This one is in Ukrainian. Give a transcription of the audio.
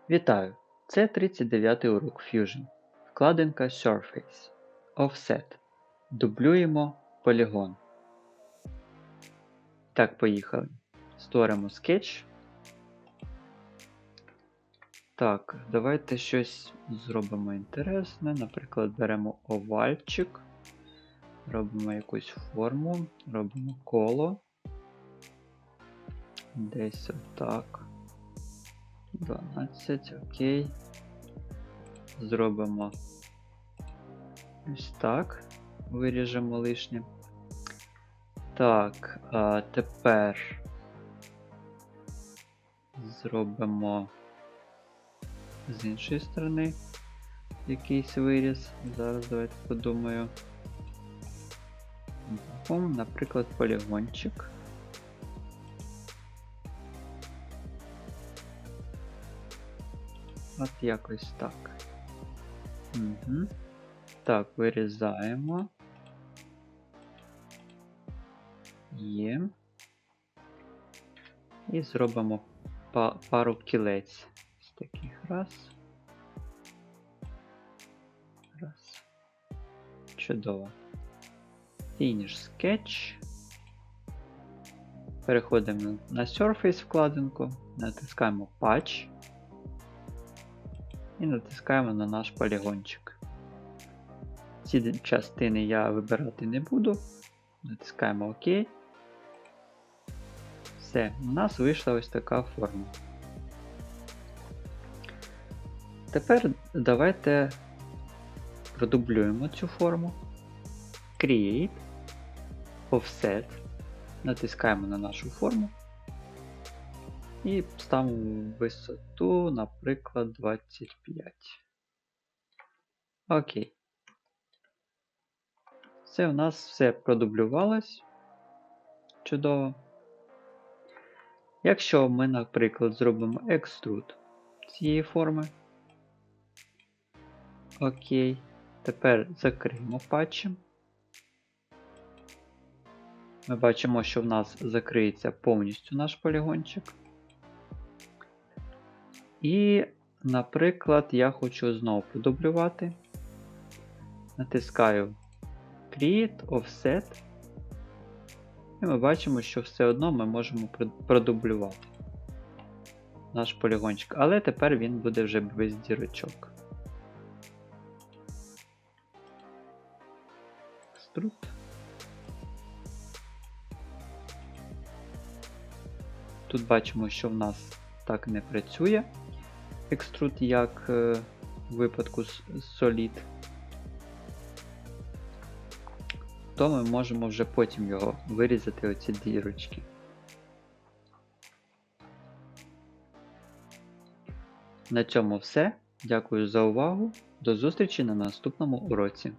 Вітаю! Це 39-й урок Fusion. Вкладинка Surface. Offset. Дублюємо полігон. Так, поїхали. Створимо скетч. Так, давайте щось зробимо інтересне. Наприклад, беремо овальчик. Робимо якусь форму. Робимо коло. Десь отак. 12, окей. Зробимо ось так. Виріжемо лишнє. Так, тепер зробимо з іншої сторони якийсь виріз. Зараз давайте подумаю. Наприклад, полігончик. От якось так. Угу. Так, вирізаємо. Є. І зробимо пару кілець. Ось таких. Раз. Раз. Чудово. Finish Sketch. Переходимо на Surface вкладинку. Натискаємо Patch. І натискаємо на наш полігончик. Ці частини я вибирати не буду. Натискаємо ОК. Все, у нас вийшла ось така форма. Тепер давайте продублюємо цю форму. Create, Offset. Натискаємо на нашу форму. І ставимо висоту, наприклад, 25. Окей. Це у нас все продублювалось. Чудово. Якщо ми, наприклад, зробимо екструд цієї форми. Окей. Тепер закриємо патчем. Ми бачимо, що в нас закриється повністю наш полігончик. І, наприклад, я хочу знову продублювати. Натискаю Create, Offset. І ми бачимо, що все одно ми можемо продублювати наш полігончик. Але тепер він буде вже без дірочок. Extrude. Тут бачимо, що в нас так не працює Extrude, як в випадку з Solid. То ми можемо вже потім його вирізати, оці дірочки. На цьому все. Дякую за увагу. До зустрічі на наступному уроці.